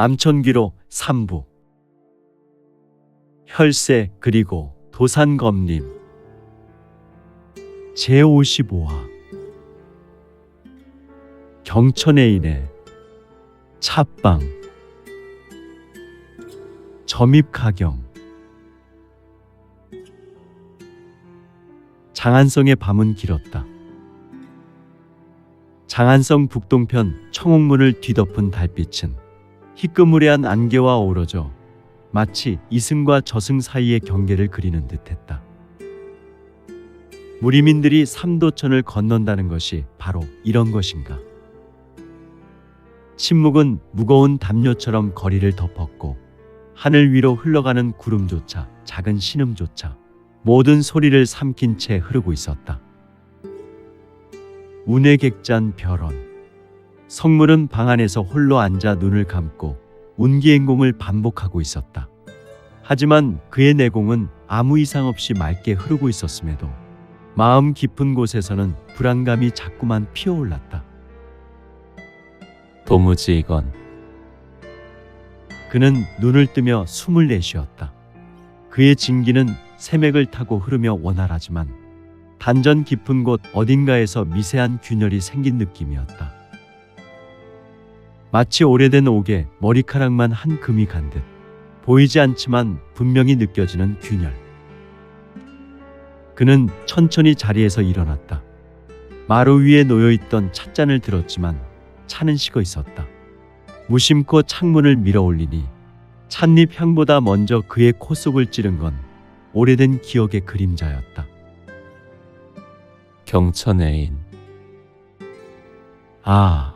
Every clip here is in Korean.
암천기로 3부 혈세 그리고 도산검림 제55화 경천애인의 찻방 점입가경 장안성의 밤은 길었다. 장안성 북동편 청옥문을 뒤덮은 달빛은 희끄무레한 안개와 어우러져 마치 이승과 저승 사이의 경계를 그리는 듯했다. 무리민들이 삼도천을 건넌다는 것이 바로 이런 것인가. 침묵은 무거운 담요처럼 거리를 덮었고 하늘 위로 흘러가는 구름조차 작은 신음조차 모든 소리를 삼킨 채 흐르고 있었다. 운의 객잔 별원. 성문은 방 안에서 홀로 앉아 눈을 감고 운기행공을 반복하고 있었다. 하지만 그의 내공은 아무 이상 없이 맑게 흐르고 있었음에도 마음 깊은 곳에서는 불안감이 자꾸만 피어올랐다. 도무지 이건. 그는 눈을 뜨며 숨을 내쉬었다. 그의 진기는 새맥을 타고 흐르며 원활하지만 단전 깊은 곳 어딘가에서 미세한 균열이 생긴 느낌이었다. 마치 오래된 옥에 머리카락만 한 금이 간 듯 보이지 않지만 분명히 느껴지는 균열. 그는 천천히 자리에서 일어났다. 마루 위에 놓여있던 찻잔을 들었지만 차는 식어 있었다. 무심코 창문을 밀어 올리니 찻잎 향보다 먼저 그의 코 속을 찌른 건 오래된 기억의 그림자였다. 경천애인. 아.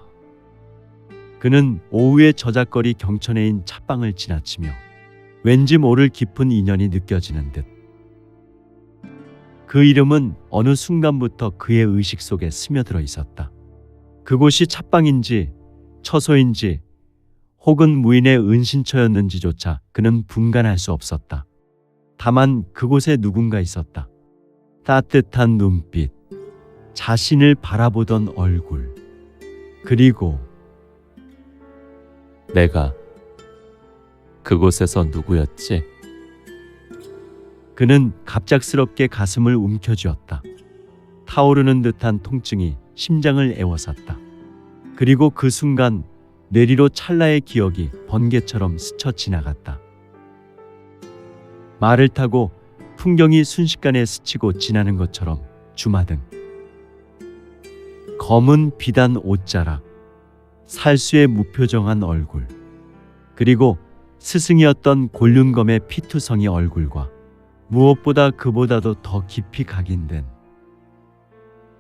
그는 오후의 저작거리 경천애인 찻방을 지나치며 왠지 모를 깊은 인연이 느껴지는 듯. 그 이름은 어느 순간부터 그의 의식 속에 스며들어 있었다. 그곳이 찻방인지 처소인지 혹은 무인의 은신처였는지조차 그는 분간할 수 없었다. 다만 그곳에 누군가 있었다. 따뜻한 눈빛, 자신을 바라보던 얼굴, 그리고 내가 그곳에서 누구였지? 그는 갑작스럽게 가슴을 움켜쥐었다. 타오르는 듯한 통증이 심장을 애워쌌다. 그리고 그 순간 뇌리로 찰나의 기억이 번개처럼 스쳐 지나갔다. 말을 타고 풍경이 순식간에 스치고 지나는 것처럼 주마등. 검은 비단 옷자락, 살수의 무표정한 얼굴, 그리고 스승이었던 곤륜검의 피투성이 얼굴과 무엇보다 그보다도 더 깊이 각인된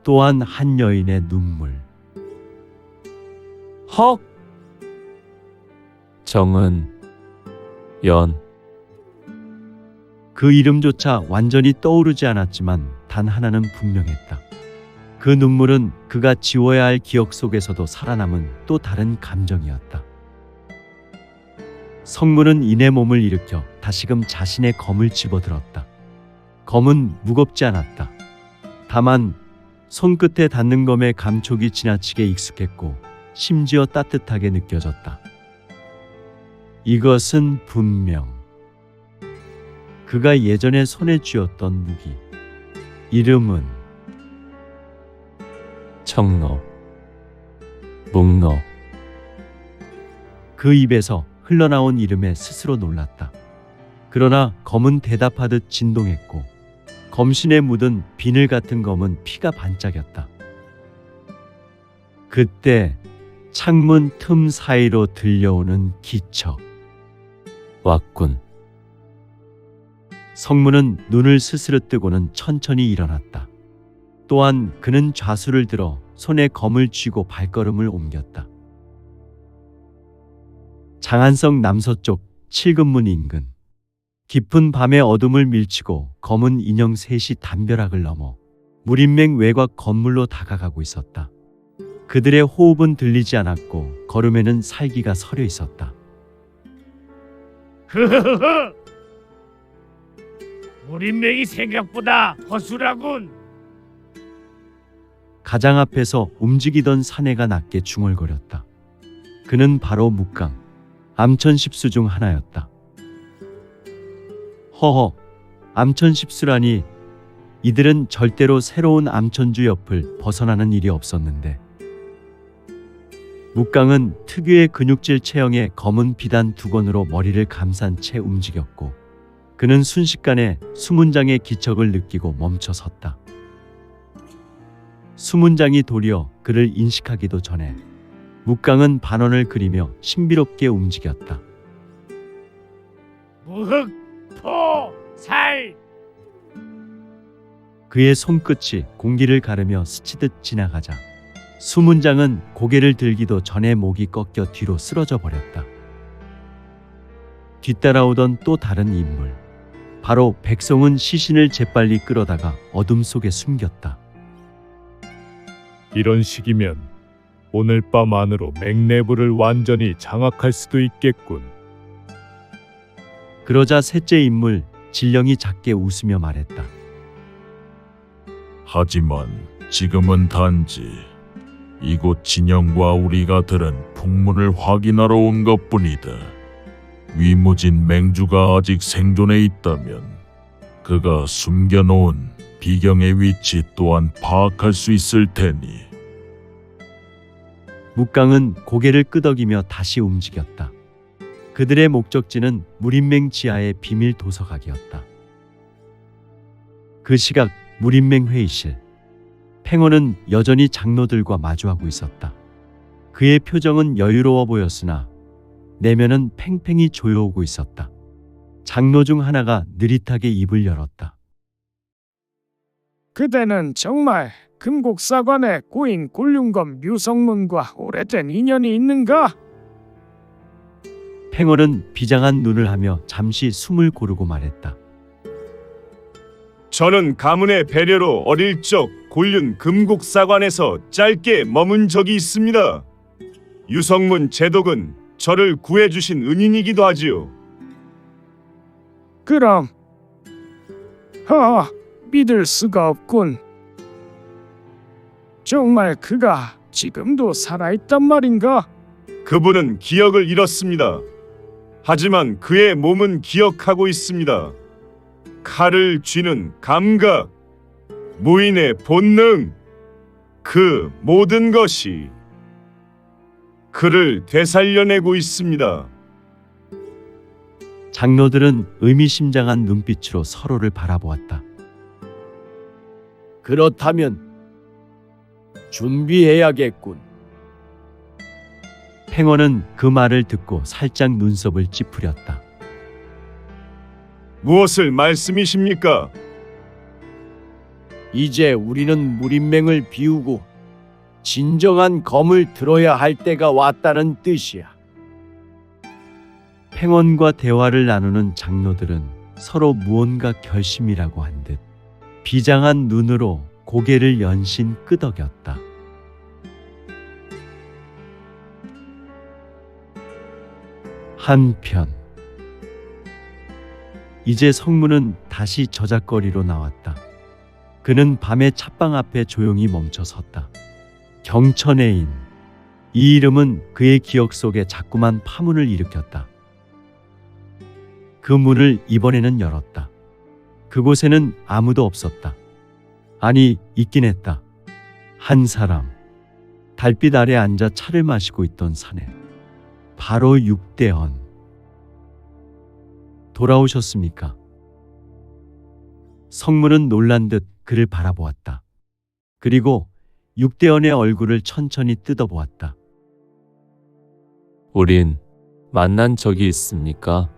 또한 한 여인의 눈물. 헉! 정은 연. 그 이름조차 완전히 떠오르지 않았지만 단 하나는 분명했다. 그 눈물은 그가 지워야 할 기억 속에서도 살아남은 또 다른 감정이었다. 성문은 이내 몸을 일으켜 다시금 자신의 검을 집어들었다. 검은 무겁지 않았다. 다만 손끝에 닿는 검의 감촉이 지나치게 익숙했고 심지어 따뜻하게 느껴졌다. 이것은 분명 그가 예전에 손에 쥐었던 무기. 이름은 청로, 묵로. 그 입에서 흘러나온 이름에 스스로 놀랐다. 그러나 검은 대답하듯 진동했고 검신에 묻은 비늘 같은 검은 피가 반짝였다. 그때 창문 틈 사이로 들려오는 기척. 왔군. 성문은 눈을 스스로 뜨고는 천천히 일어났다. 또한 그는 좌수를 들어 손에 검을 쥐고 발걸음을 옮겼다. 장안성 남서쪽 칠근문 인근. 깊은 밤의 어둠을 밀치고 검은 인형 셋이 담벼락을 넘어 무림맹 외곽 건물로 다가가고 있었다. 그들의 호흡은 들리지 않았고 걸음에는 살기가 서려 있었다. 흐흐흐. 무림맹이 생각보다 허술하군. 가장 앞에서 움직이던 사내가 낮게 중얼거렸다. 그는 바로 묵강. 암천십수 중 하나였다. 허허, 암천십수라니. 이들은 절대로 새로운 암천주 옆을 벗어나는 일이 없었는데 묵강은 특유의 근육질 체형에 검은 비단 두건으로 머리를 감싼 채 움직였고 그는 순식간에 수문장의 기척을 느끼고 멈춰 섰다. 수문장이 도리어 그를 인식하기도 전에 묵강은 반원을 그리며 신비롭게 움직였다. 무흑, 포, 살. 그의 손끝이 공기를 가르며 스치듯 지나가자 수문장은 고개를 들기도 전에 목이 꺾여 뒤로 쓰러져 버렸다. 뒤따라오던 또 다른 인물. 바로 백성은 시신을 재빨리 끌어다가 어둠 속에 숨겼다. 이런 식이면 오늘 밤 안으로 맥내부를 완전히 장악할 수도 있겠군. 그러자 셋째 인물 진령이 작게 웃으며 말했다. 하지만 지금은 단지 이곳 진영과 우리가 들은 풍문을 확인하러 온 것뿐이다. 위무진 맹주가 아직 생존해 있다면 그가 숨겨놓은 비경의 위치 또한 파악할 수 있을 테니. 묵강은 고개를 끄덕이며 다시 움직였다. 그들의 목적지는 무린맹 지하의 비밀 도서각이었다. 그 시각 무린맹 회의실. 팽원은 여전히 장로들과 마주하고 있었다. 그의 표정은 여유로워 보였으나 내면은 팽팽히 조여오고 있었다. 장로 중 하나가 느릿하게 입을 열었다. 그대는 정말 금곡사관의 고인 굴륜검 류성문과 오래된 인연이 있는가? 팽월은 비장한 눈을 하며 잠시 숨을 고르고 말했다. 저는 가문의 배려로 어릴 적 곤륜 금곡사관에서 짧게 머문 적이 있습니다. 유성문 제독은 저를 구해주신 은인이기도 하지요. 그럼 믿을 수가 없군. 정말 그가 지금도 살아있단 말인가? 그분은 기억을 잃었습니다. 하지만 그의 몸은 기억하고 있습니다. 칼을 쥐는 감각, 무인의 본능, 그 모든 것이 그를 되살려내고 있습니다. 장로들은 의미심장한 눈빛으로 서로를 바라보았다. 그렇다면 준비해야겠군. 팽원은 그 말을 듣고 살짝 눈썹을 찌푸렸다. 무엇을 말씀이십니까? 이제 우리는 무린맹을 비우고 진정한 검을 들어야 할 때가 왔다는 뜻이야. 팽원과 대화를 나누는 장로들은 서로 무언가 결심이라고 한 듯 비장한 눈으로 고개를 연신 끄덕였다. 한편 이제 성문은 다시 저작거리로 나왔다. 그는 밤의 찻방 앞에 조용히 멈춰 섰다. 경천애인. 이 이름은 그의 기억 속에 자꾸만 파문을 일으켰다. 그 문을 이번에는 열었다. 그곳에는 아무도 없었다. 아니, 있긴 했다. 한 사람. 달빛 아래 앉아 차를 마시고 있던 사내. 바로 육대헌. 돌아오셨습니까? 성문은 놀란 듯 그를 바라보았다. 그리고 육대헌의 얼굴을 천천히 뜯어보았다. 우린 만난 적이 있습니까?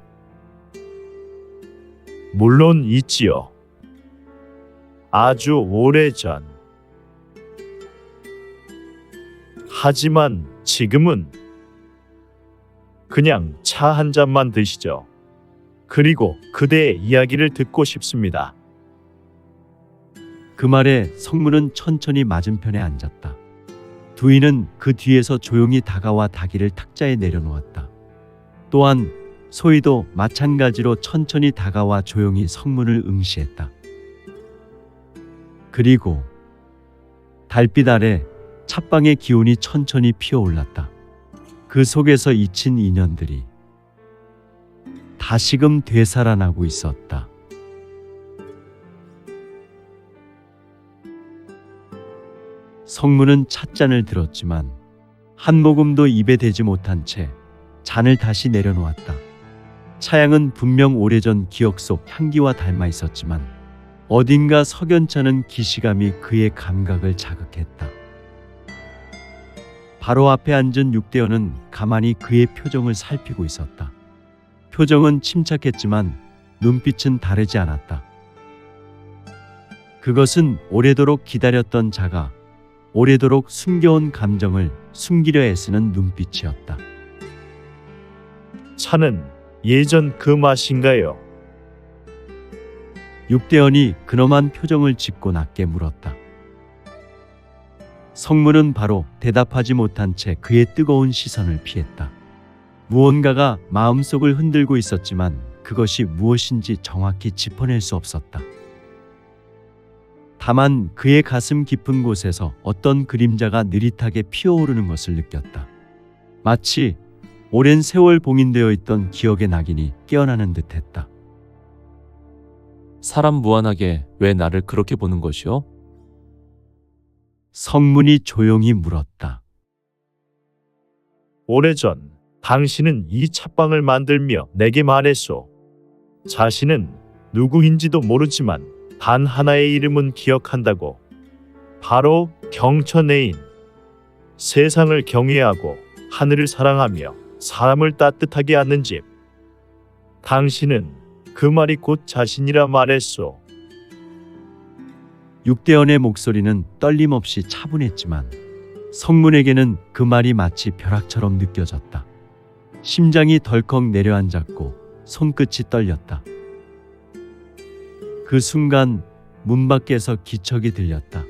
물론 있지요. 아주 오래전. 하지만 지금은 그냥 차 한 잔만 드시죠. 그리고 그대의 이야기를 듣고 싶습니다. 그 말에 성문은 천천히 맞은편에 앉았다. 두이는 그 뒤에서 조용히 다가와 다기를 탁자에 내려놓았다. 또한 소희도 마찬가지로 천천히 다가와 조용히 성문을 응시했다. 그리고 달빛 아래 찻방의 기운이 천천히 피어올랐다. 그 속에서 잊힌 인연들이 다시금 되살아나고 있었다. 성문은 찻잔을 들었지만 한 모금도 입에 대지 못한 채 잔을 다시 내려놓았다. 차향은 분명 오래전 기억 속 향기와 닮아 있었지만 어딘가 석연찮은 기시감이 그의 감각을 자극했다. 바로 앞에 앉은 육대원은 가만히 그의 표정을 살피고 있었다. 표정은 침착했지만 눈빛은 다르지 않았다. 그것은 오래도록 기다렸던 자가 오래도록 숨겨온 감정을 숨기려 애쓰는 눈빛이었다. 차는 예전 그 맛인가요? 육대원이 근엄한 표정을 짓고 낮게 물었다. 성문은 바로 대답하지 못한 채 그의 뜨거운 시선을 피했다. 무언가가 마음속을 흔들고 있었지만 그것이 무엇인지 정확히 짚어낼 수 없었다. 다만 그의 가슴 깊은 곳에서 어떤 그림자가 느릿하게 피어오르는 것을 느꼈다. 마치 오랜 세월 봉인되어 있던 기억의 낙인이 깨어나는 듯했다. 사람 무한하게 왜 나를 그렇게 보는 것이오? 성문이 조용히 물었다. 오래전 당신은 이 찻방을 만들며 내게 말했소. 자신은 누구인지도 모르지만 단 하나의 이름은 기억한다고. 바로 경천애인. 세상을 경외하고 하늘을 사랑하며 사람을 따뜻하게 하는 집. 당신은 그 말이 곧 자신이라 말했소. 육대원의 목소리는 떨림없이 차분했지만 성문에게는 그 말이 마치 벼락처럼 느껴졌다. 심장이 덜컥 내려앉았고 손끝이 떨렸다. 그 순간 문 밖에서 기척이 들렸다.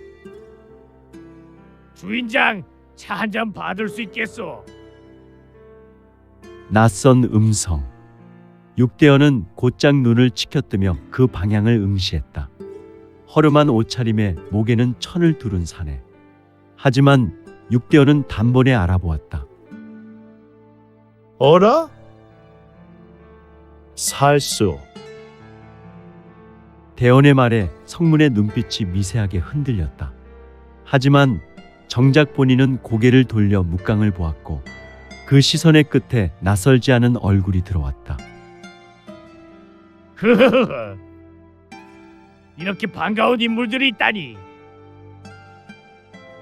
주인장, 차 한 잔 받을 수 있겠소? 낯선 음성. 육대원은 곧장 눈을 치켜뜨며 그 방향을 응시했다. 허름한 옷차림에 목에는 천을 두른 사내. 하지만 육대원은 단번에 알아보았다. 어라? 살수. 대원의 말에 성문의 눈빛이 미세하게 흔들렸다. 하지만 정작 본인은 고개를 돌려 묵강을 보았고 그 시선의 끝에 낯설지 않은 얼굴이 들어왔다. 흐흐흐. 이렇게 반가운 인물들이 있다니.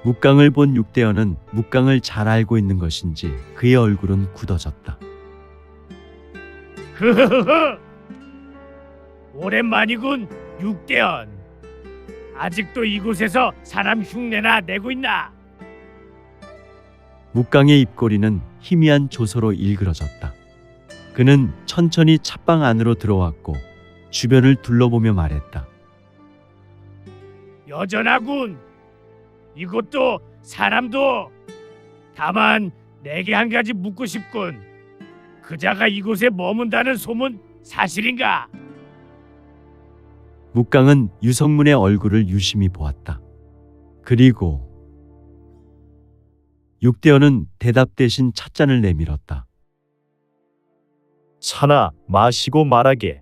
묵강을 본 육대원은 묵강을 잘 알고 있는 것인지 그의 얼굴은 굳어졌다. 흐흐흐. 오랜만이군, 육대원. 아직도 이곳에서 사람 흉내나 내고 있나? 묵강의 입꼬리는 희미한 조소로 일그러졌다. 그는 천천히 찻방 안으로 들어왔고 주변을 둘러보며 말했다. 여전하군. 이곳도 사람도. 다만 내게 한 가지 묻고 싶군. 그자가 이곳에 머문다는 소문 사실인가? 묵강은 유성문의 얼굴을 유심히 보았다. 그리고 육대원은 대답 대신 찻잔을 내밀었다. 차나 마시고 말하게.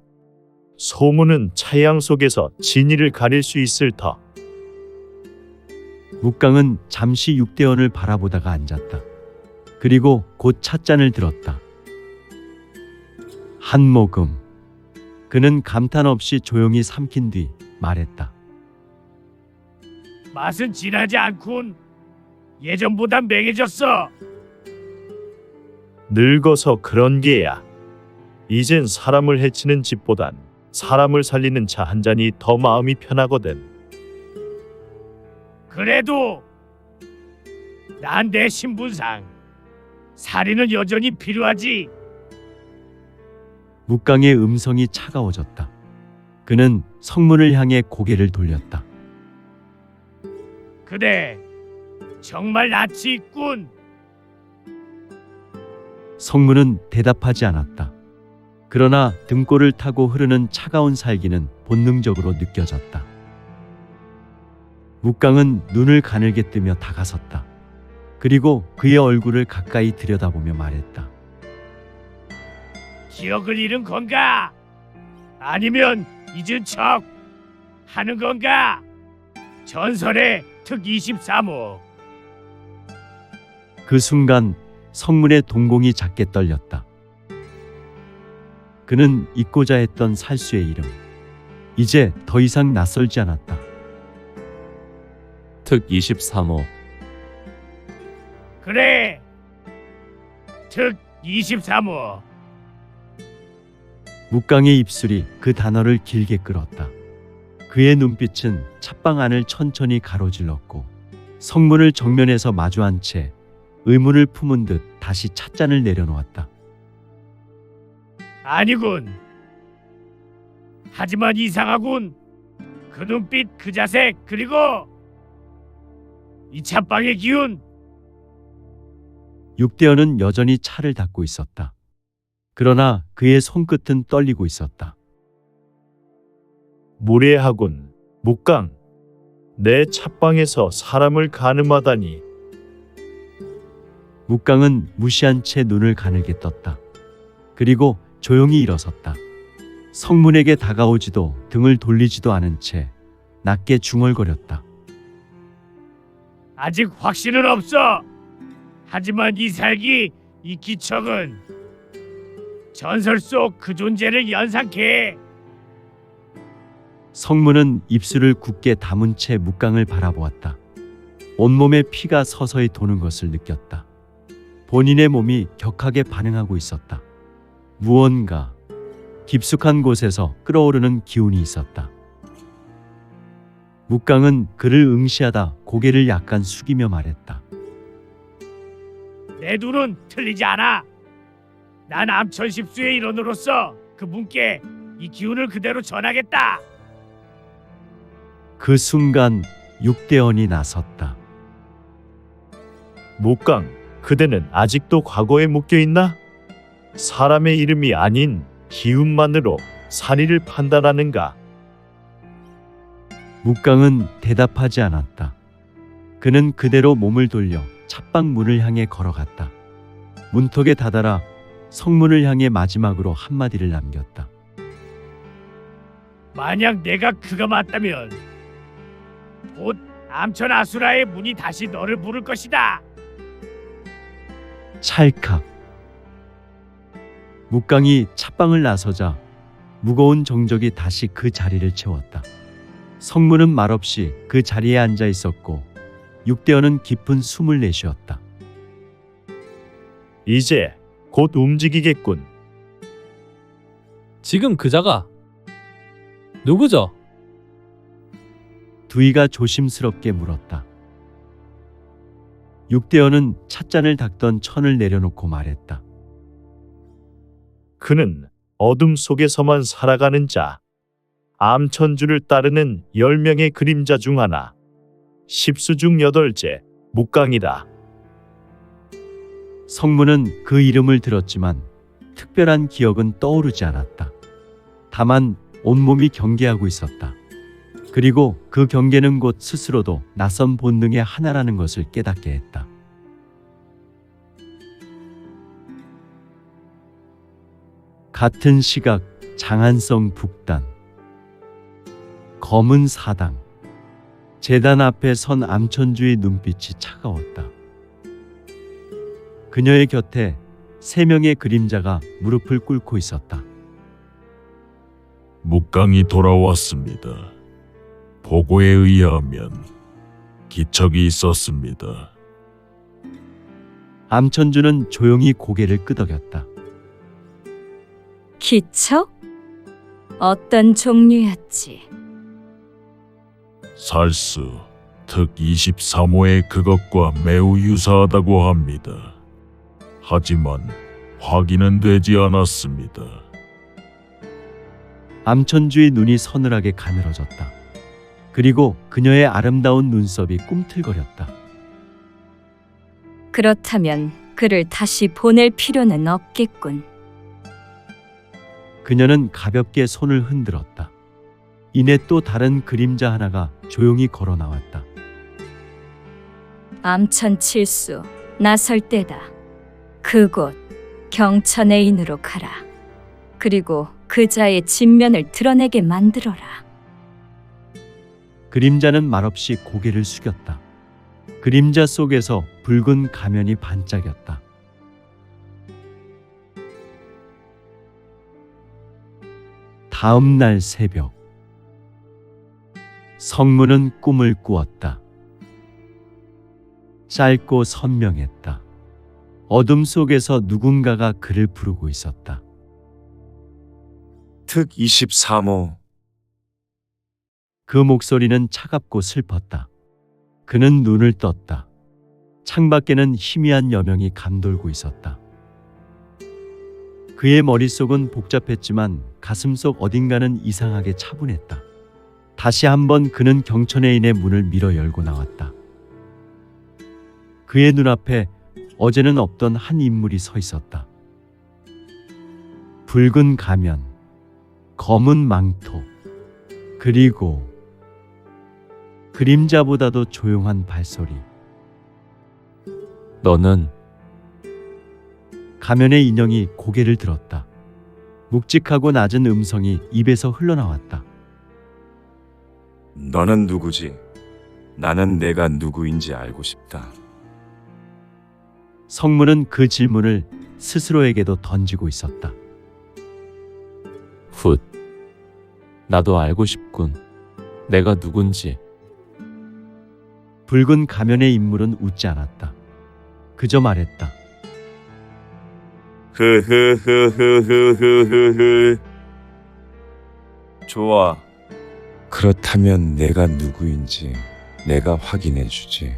소문은 차양 속에서 진위를 가릴 수 있을 터. 묵강은 잠시 육대원을 바라보다가 앉았다. 그리고 곧 찻잔을 들었다. 한 모금. 그는 감탄 없이 조용히 삼킨 뒤 말했다. 맛은 진하지 않군. 예전보단 맹해졌어. 늙어서 그런 게야. 이젠 사람을 해치는 집보단 사람을 살리는 차 한 잔이 더 마음이 편하거든. 그래도 난 내 신분상 살인은 여전히 필요하지. 묵강의 음성이 차가워졌다. 그는 성문을 향해 고개를 돌렸다. 그대 정말 낯이 있군. 성문은 대답하지 않았다. 그러나 등골을 타고 흐르는 차가운 살기는 본능적으로 느껴졌다. 묵강은 눈을 가늘게 뜨며 다가섰다. 그리고 그의 얼굴을 가까이 들여다보며 말했다. 기억을 잃은 건가? 아니면 잊은 척 하는 건가? 전설의 특 23호. 그 순간 성문의 동공이 작게 떨렸다. 그는 잊고자 했던 살수의 이름, 이제 더 이상 낯설지 않았다. 특 23호. 그래. 특 23호. 묵강의 입술이 그 단어를 길게 끌었다. 그의 눈빛은 찻방 안을 천천히 가로질렀고 성문을 정면에서 마주한 채 의문을 품은 듯 다시 찻잔을 내려놓았다. 아니군. 하지만 이상하군. 그 눈빛, 그 자세, 그리고 이 찻방의 기운. 육대현은 여전히 차를 닦고 있었다. 그러나 그의 손끝은 떨리고 있었다. 무례하군. 묵강. 내 찻방에서 사람을 가늠하다니. 묵강은 무시한 채 눈을 가늘게 떴다. 그리고 조용히 일어섰다. 성문에게 다가오지도 등을 돌리지도 않은 채 낮게 중얼거렸다. 아직 확신은 없어. 하지만 이 살기, 이 기척은 전설 속 그 존재를 연상케 해. 성문은 입술을 굳게 다문 채 묵강을 바라보았다. 온몸에 피가 서서히 도는 것을 느꼈다. 본인의 몸이 격하게 반응하고 있었다. 무언가 깊숙한 곳에서 끓어오르는 기운이 있었다. 묵강은 그를 응시하다 고개를 약간 숙이며 말했다. 내 눈은 틀리지 않아. 난 암천십수의 일원으로서 그분께 이 기운을 그대로 전하겠다. 그 순간 육대원이 나섰다. 묵강, 그대는 아직도 과거에 묶여 있나? 사람의 이름이 아닌 기운만으로 사리를 판단하는가? 묵강은 대답하지 않았다. 그는 그대로 몸을 돌려 찻방 문을 향해 걸어갔다. 문턱에 다다라 성문을 향해 마지막으로 한마디를 남겼다. 만약 내가 그가 맞다면 곧 암천 아수라의 문이 다시 너를 부를 것이다. 찰칵. 묵강이 찻방을 나서자 무거운 정적이 다시 그 자리를 채웠다. 성문은 말없이 그 자리에 앉아 있었고 육대원은 깊은 숨을 내쉬었다. 이제 곧 움직이겠군. 지금 그자가 누구죠? 두이가 조심스럽게 물었다. 육대원은 찻잔을 닦던 천을 내려놓고 말했다. 그는 어둠 속에서만 살아가는 자, 암천주를 따르는 10명의 그림자 중 하나, 10수 중 8째, 묵강이다. 성문은 그 이름을 들었지만 특별한 기억은 떠오르지 않았다. 다만 온몸이 경계하고 있었다. 그리고 그 경계는 곧 스스로도 낯선 본능의 하나라는 것을 깨닫게 했다. 같은 시각 장안성 북단 검은 사당 제단 앞에 선 암천주의 눈빛이 차가웠다. 그녀의 곁에 3명의 그림자가 무릎을 꿇고 있었다. 묵강이 돌아왔습니다. 보고에 의하면 기척이 있었습니다. 암천주는 조용히 고개를 끄덕였다. 기척? 어떤 종류였지? 살수, 특 23호의 그것과 매우 유사하다고 합니다. 하지만 확인은 되지 않았습니다. 암천주의 눈이 서늘하게 가늘어졌다. 그리고 그녀의 아름다운 눈썹이 꿈틀거렸다. 그렇다면 그를 다시 보낼 필요는 없겠군. 그녀는 가볍게 손을 흔들었다. 이내 또 다른 그림자 하나가 조용히 걸어 나왔다. 암천 칠수 나설 때다. 그곳 경천의 인으로 가라. 그리고 그 자의 진면을 드러내게 만들어라. 그림자는 말없이 고개를 숙였다. 그림자 속에서 붉은 가면이 반짝였다. 다음 날 새벽, 성문은 꿈을 꾸었다. 짧고 선명했다. 어둠 속에서 누군가가 그를 부르고 있었다. 특 23호. 그 목소리는 차갑고 슬펐다. 그는 눈을 떴다. 창밖에는 희미한 여명이 감돌고 있었다. 그의 머릿속은 복잡했지만 가슴속 어딘가는 이상하게 차분했다. 다시 한번 그는 경천의인의 문을 밀어 열고 나왔다. 그의 눈앞에 어제는 없던 한 인물이 서 있었다. 붉은 가면, 검은 망토, 그리고 그림자보다도 조용한 발소리. 너는 가면의 인형이 고개를 들었다. 묵직하고 낮은 음성이 입에서 흘러나왔다. 너는 누구지? 나는 내가 누구인지 알고 싶다. 성문은 그 질문을 스스로에게도 던지고 있었다. 훗. 나도 알고 싶군. 내가 누군지. 붉은 가면의 인물은 웃지 않았다. 그저 말했다. 흐흐흐흐흐흐흐흐. 좋아. 그렇다면 내가 누구인지 내가 확인해 주지.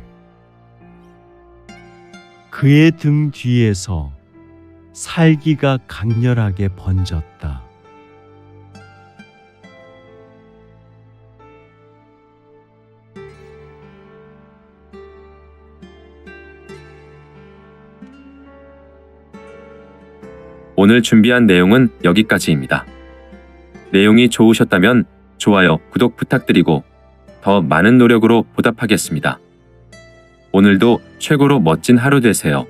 그의 등 뒤에서 살기가 강렬하게 번졌다. 오늘 준비한 내용은 여기까지입니다. 내용이 좋으셨다면 좋아요, 구독 부탁드리고 더 많은 노력으로 보답하겠습니다. 오늘도 최고로 멋진 하루 되세요.